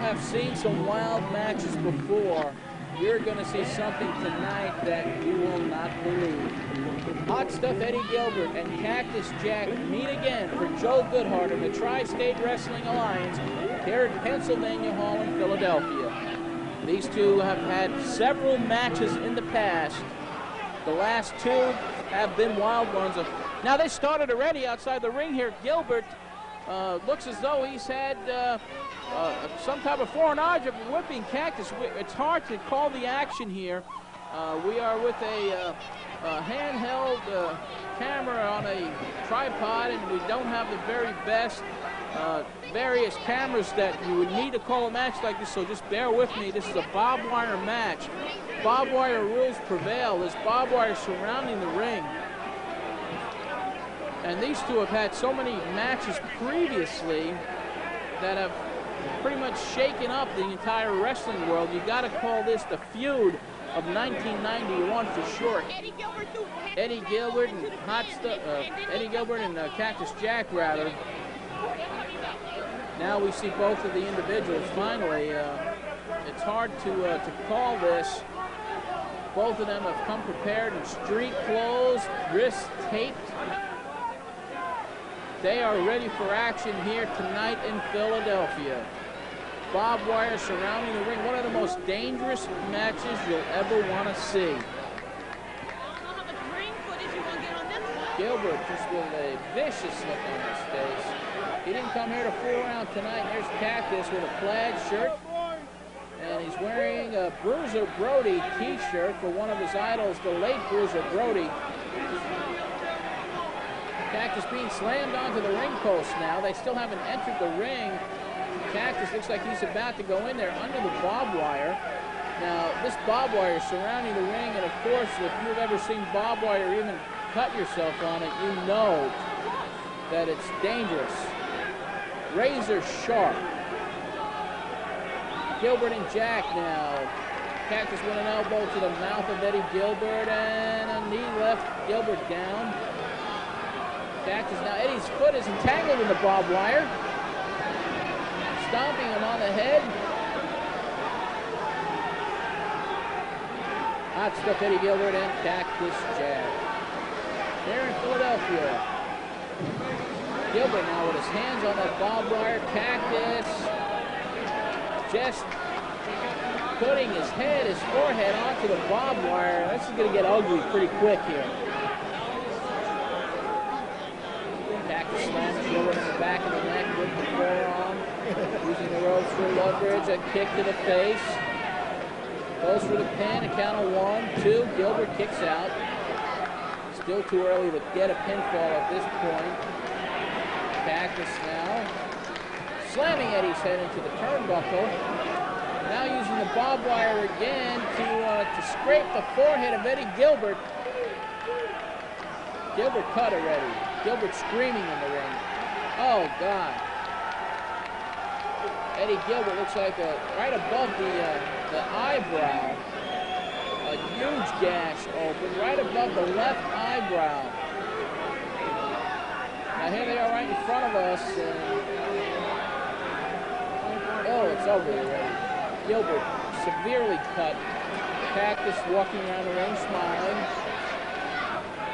have seen some wild matches before, you're going to see something tonight that you will not believe. Hot Stuff Eddie Gilbert and Cactus Jack meet again for Joe Goodhart and the Tri-State Wrestling Alliance here at Pennsylvania Hall in Philadelphia. These two have had several matches in the past. The last two have been wild ones. Now they started already outside the ring here. Gilbert looks as though he's had some type of foreknowledge of whipping Cactus. It's hard to call the action here. We are with a handheld camera on a tripod, and we don't have the very best various cameras that you would need to call a match like this, so just bear with me. This is a barbed wire match. Barbed wire rules prevail. There's barbed wire surrounding the ring. And these two have had so many matches previously that have pretty much shaken up the entire wrestling world. You got to call this the feud of 1991 for sure. Eddie Gilbert and Cactus Jack, rather. Now we see both of the individuals finally. It's hard to call this. Both of them have come prepared in street clothes, wrists taped. They are ready for action here tonight in Philadelphia. Barbed wire surrounding the ring. One of the most dangerous matches you'll ever want to see. Gilbert just with a vicious look on his face. He didn't come here to fool around tonight. There's Cactus with a plaid shirt. And he's wearing a Bruiser Brody t-shirt for one of his idols, the late Bruiser Brody. Cactus being slammed onto the ring post now. They still haven't entered the ring. Cactus looks like he's about to go in there under the barbed wire. Now, this barbed wire is surrounding the ring, and of course, if you've ever seen barbed wire or even cut yourself on it, you know that it's dangerous. Razor sharp. Gilbert and Jack now. Cactus with an elbow to the mouth of Eddie Gilbert, and a knee left Gilbert down. Cactus now, Eddie's foot is entangled in the barbed wire. Stomping him on the head. Hot Stuff Eddie Gilbert and Cactus Jack. Here in Philadelphia. Gilbert now with his hands on that barbed wire. Cactus just putting his head, his forehead onto the barbed wire. This is going to get ugly pretty quick here. Cactus slams Gilbert in the back of the neck with the forearm. Using the ropes for leverage, a kick to the face. Goes for the pin, a count of 1, 2. Gilbert kicks out. Still too early to get a pinfall at this point. Cactus now slamming Eddie's head into the turnbuckle. Now using the barbed wire again to scrape the forehead of Eddie Gilbert. Gilbert cut already. Gilbert screaming in the ring. Oh, God. Eddie Gilbert looks like right above the eyebrow. A huge gash open right above the left eyebrow. Now here they are right in front of us. Oh, it's over already. Gilbert severely cut. Cactus walking around the ring smiling.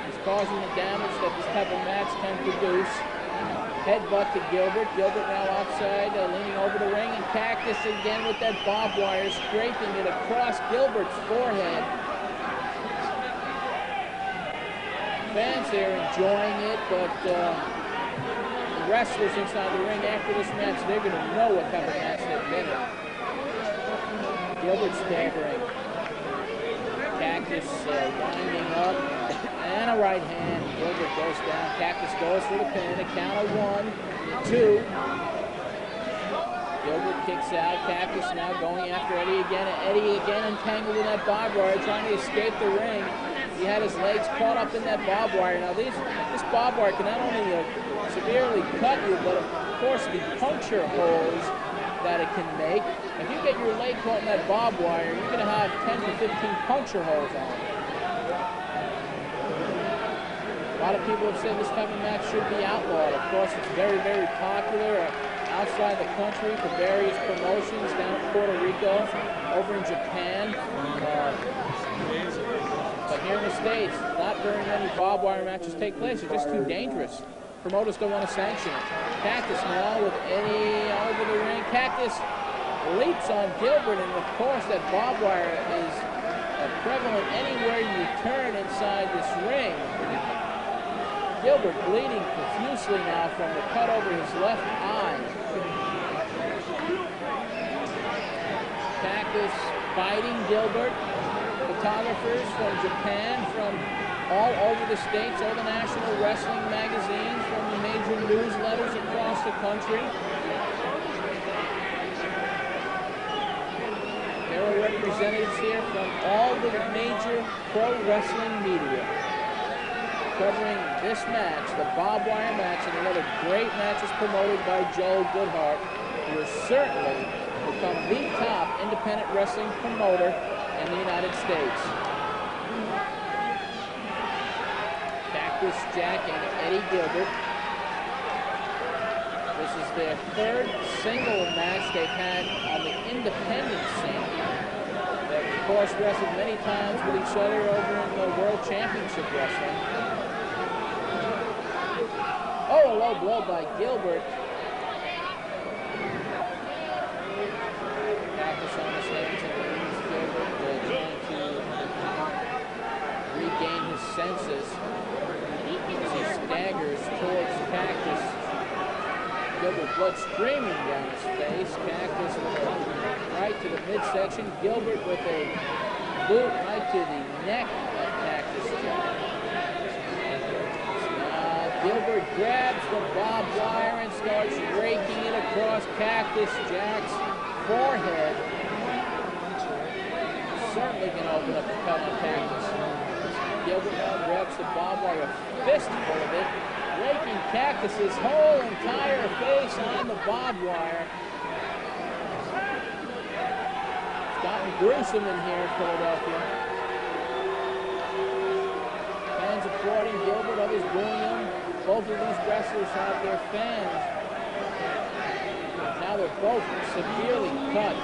He's causing the damage that this type of match can produce. Headbutt to Gilbert. Gilbert now outside, leaning over the ring, and Cactus again with that barbed wire, scraping it across Gilbert's forehead. Fans here enjoying it, but the wrestlers inside the ring after this match, they're going to know what type of match they've been in. Gilbert staggering. Cactus winding up, and a right hand. Gilbert goes down. Cactus goes for the pin. A count of 1, 2. Gilbert kicks out. Cactus now going after Eddie again. Eddie again entangled in that barbed wire, trying to escape the ring. He had his legs caught up in that barbed wire. Now this barbed wire can not only severely cut you, but of course the puncture holes that it can make. If you get your leg caught in that barbed wire, you're going to have 10 to 15 puncture holes on it. A lot of people have said this type of match should be outlawed. Of course, it's very, very popular. outside the country for various promotions down in Puerto Rico, over in Japan. But here in the States, not very many barbed wire matches take place. They're just too dangerous. Promoters don't want to sanction it. Cactus now with Eddie over the ring. Cactus leaps on Gilbert, and of course that barbed wire is prevalent anywhere you turn inside this ring. Gilbert bleeding profusely now from the cut over his left eye. Cactus fighting Gilbert. Photographers from Japan, from all over the states, all the national wrestling magazines, from the major newsletters across the country. There are representatives here from all the major pro wrestling media covering this match, the barbed wire match, and another great matches promoted by Joe Goodhart, who has certainly become the top independent wrestling promoter in the United States. Cactus Jack and Eddie Gilbert. This is their third single match they've had on the independent scene. They've, of course, wrestled many times with each other over in the World Championship Wrestling. Oh, a low blow by Gilbert. Cactus on his hands and knees. Gilbert trying to regain his senses as he staggers towards Cactus. Gilbert, blood streaming down his face. Cactus with a right to the midsection. Gilbert with a boot right to the neck of Cactus Jack. Gilbert grabs the barbed wire and starts raking it across Cactus Jack's forehead. Certainly can open up the cut on Cactus. Gilbert now grabs the barbed wire, a fistful of it, raking Cactus's whole entire face on the barbed wire. It's gotten gruesome in here in Philadelphia. Fans applauding Gilbert, others booing him. Both of these wrestlers have their fans. Now they're both severely cut.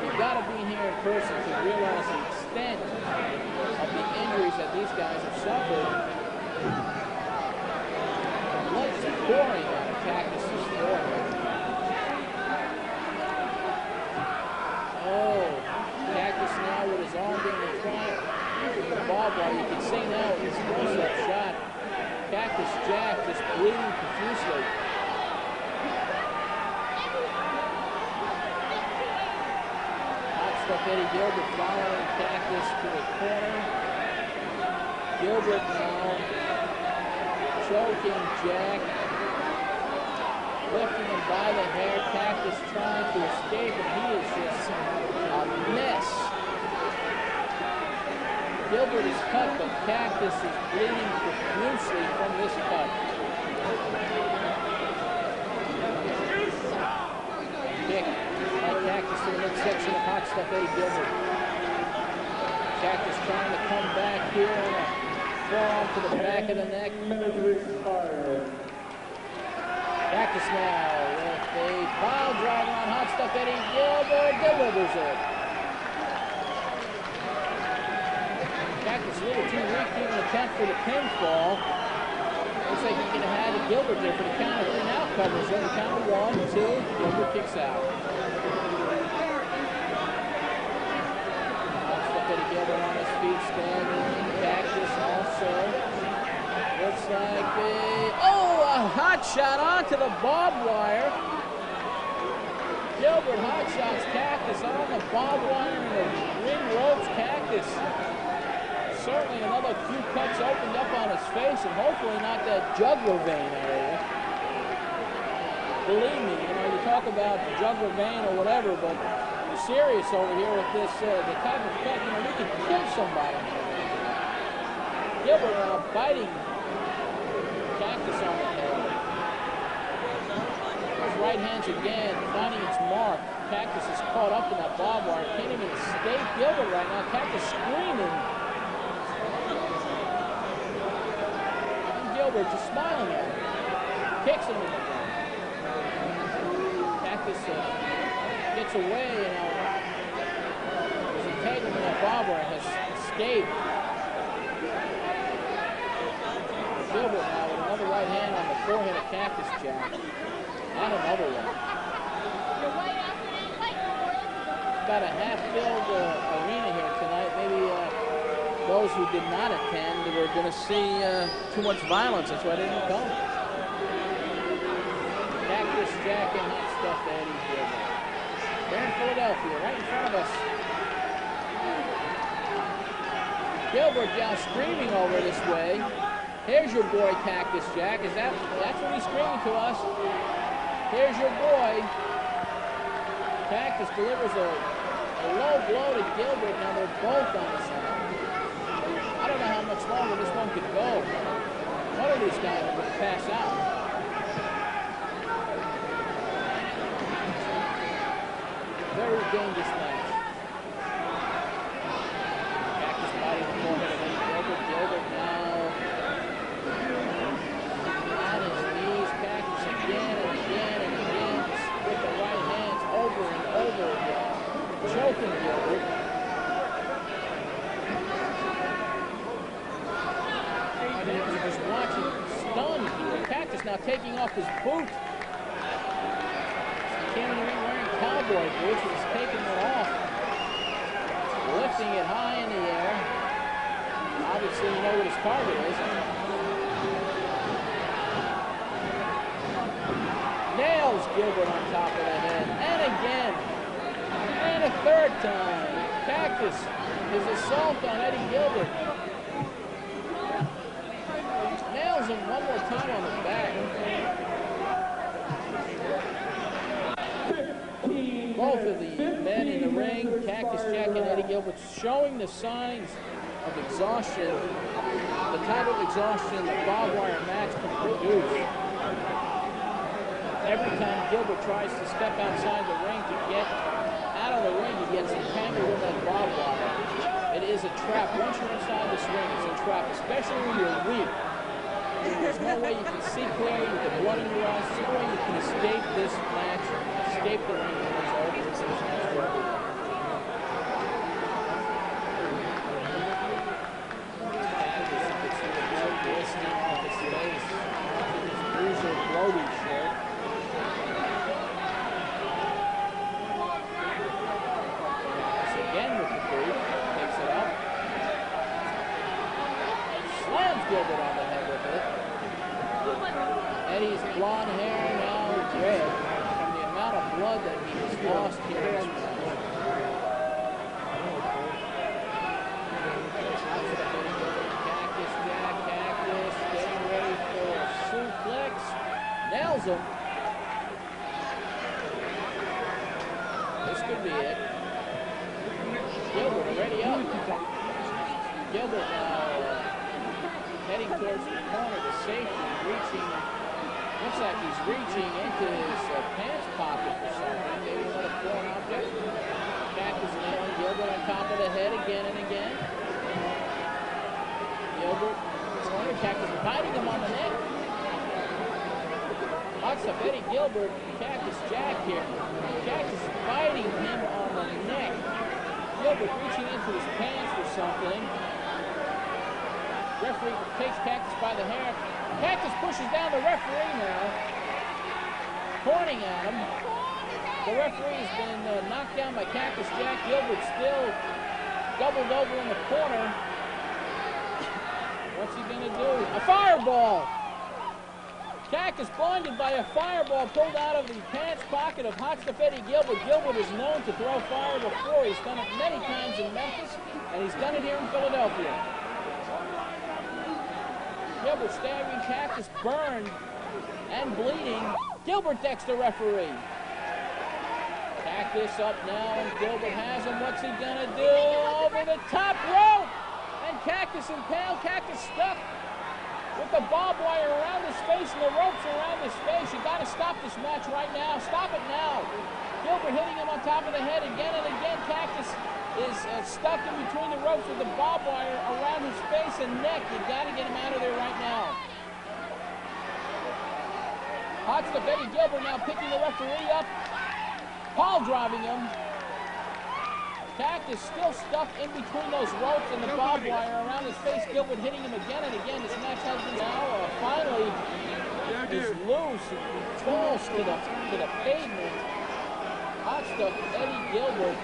You've got to be here in person to realize the extent of the injuries that these guys have suffered. The blood is pouring out of Cactus's forehead. Oh, Cactus now with his arm being entwined with the barbed wire. You can see now with this close-up shot, Cactus Jack just bleeding profusely. Hot stuff Eddie Gilbert following Cactus to the corner. Gilbert now choking Jack, lifting him by the hair. Cactus trying to escape, and he is just a mess. Gilbert is cut, but Cactus is bleeding profusely from this cut. Kick by Cactus to the midsection of hot stuff Eddie Gilbert. Cactus trying to come back here and a forearm to the back of the neck. Cactus now with a pile driver on hot stuff Eddie Gilbert, delivers it. Cactus a little too weak to even attempt for the pinfall. Looks like he could have had Gilbert there for the count of 3 now. Covers on the count of 1, 2. Gilbert kicks out. Eddie Gilbert on his feet, standing. Cactus also looks like a hot shot onto the barbed wire. Gilbert hot shots Cactus on the barbed wire and the ring ropes. Cactus. Certainly another few cuts opened up on his face, and hopefully not that jugular vein area. Believe me, you talk about jugular vein or whatever, but you're serious over here with this, the type of cut, you can kill somebody. Gilbert now biting Cactus on the head. His right hand's again finding its mark. Cactus is caught up in that barbed wire, can't even escape Gilbert right now. Cactus screaming. Gilbert just smiling at him. Kicks him in the ground. gets away, you know. His entanglement of barbed wire has escaped. Gilbert now with another right hand on the forehead of Cactus Jack. And another one. Got a half-filled arena here tonight. Maybe those who did not attend were going to see too much violence. That's why they didn't come. Cactus Jack and Hot Stuff Eddie Gilbert. They're in Philadelphia, right in front of us. Gilbert now screaming over this way. Here's your boy, Cactus Jack. That's what he's screaming to us. Here's your boy. Cactus delivers a low blow to Gilbert. Now they're both on the side. I don't know how much longer this one could go. One of these guys are going to pass out. Very dangerous match. Cactus biting the forehead of Gilbert. Gilbert now on his knees. Cactus again and again and again with the right hands over and over again. Choking Gilbert. You're just watching stunned here. Cactus now taking off his boot. He came in the ring wearing cowboy boots. He's taking it off. Lifting it high in the air. Obviously you know what his target is. Nails Gilbert on top of the head. And again. And a third time. Cactus, his assault on Eddie Gilbert. Nails him one more time on the back. Both of the men in the ring, Cactus Jack and Eddie Gilbert, showing the signs of exhaustion, the type of exhaustion that barbed wire match can produce. Every time Gilbert tries to step outside the ring to get out of the ring, he gets entangled in that barbed wire. It is a trap. Once you're inside this ring, it's a trap, especially when you're weak. There's no way you can see clearly with the blood in your eyes. There's no way you can escape this match, escape the ring when it's over. This match over. Cactus, you can see the blood glistening off his face, his bruiser bloated shirt. Again with the boot, takes it up. Slams Gilbert on the head with it. Eddie's blonde hair now red from the amount of blood that he has lost here in this match. Cactus Jack, Cactus getting ready for a suplex. Nails him. This could be it. Gilbert already up. Gilbert now heading towards the corner to safety, reaching, looks like he's reaching into his pants pocket for something, maybe another foreign object. Cactus nailing Gilbert on top of the head again and again. Gilbert, corner, Cactus biting him on the neck. Hot Stuff Eddie Gilbert, Cactus Jack here. Cactus biting him on the neck. Gilbert reaching into his pants for something. Referee takes Cactus by the hair. Cactus pushes down the referee now, pointing at him. The referee has been knocked down by Cactus Jack. Gilbert still doubled over in the corner. What's he going to do? A fireball! Cactus blinded by a fireball pulled out of the pants pocket of Hot Stuff Eddie Gilbert. Gilbert is known to throw fire before. He's done it many times in Memphis, and he's done it here in Philadelphia. Gilbert stabbing, Cactus burned and bleeding. Gilbert decks the referee. Cactus up now, and Gilbert has him. What's he gonna do? Over the top rope! And Cactus impaled, Cactus stuck with the barbed wire around his face and the ropes around his face. You gotta stop this match right now. Stop it now. Gilbert hitting him on top of the head again and again. Cactus is stuck in between the ropes with the barbed wire around his face and neck. You gotta get him out of there right now. Hot Stuff Eddie Gilbert now picking the referee up. Paul driving him. Cactus still stuck in between those ropes and the barbed wire around his face. Gilbert hitting him again and again. This match has been now finally is loose. He falls to the pavement. Hot stuff. Eddie Gilbert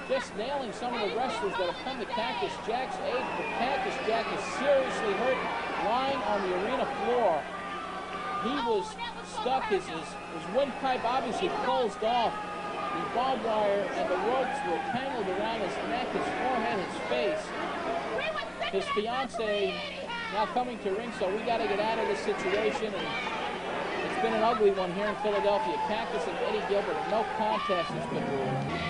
just nailing some of the wrestlers that have come to Cactus Jack's aid. But Cactus Jack is seriously hurt, lying on the arena floor. He was stuck. His windpipe obviously closed off. The barbed wire and the ropes were tangled around his neck, his forehead, his face. His fiance now coming to ring, so we got to get out of this situation. And it's been an ugly one here in Philadelphia. Cactus and Eddie Gilbert, no contest has been ruled.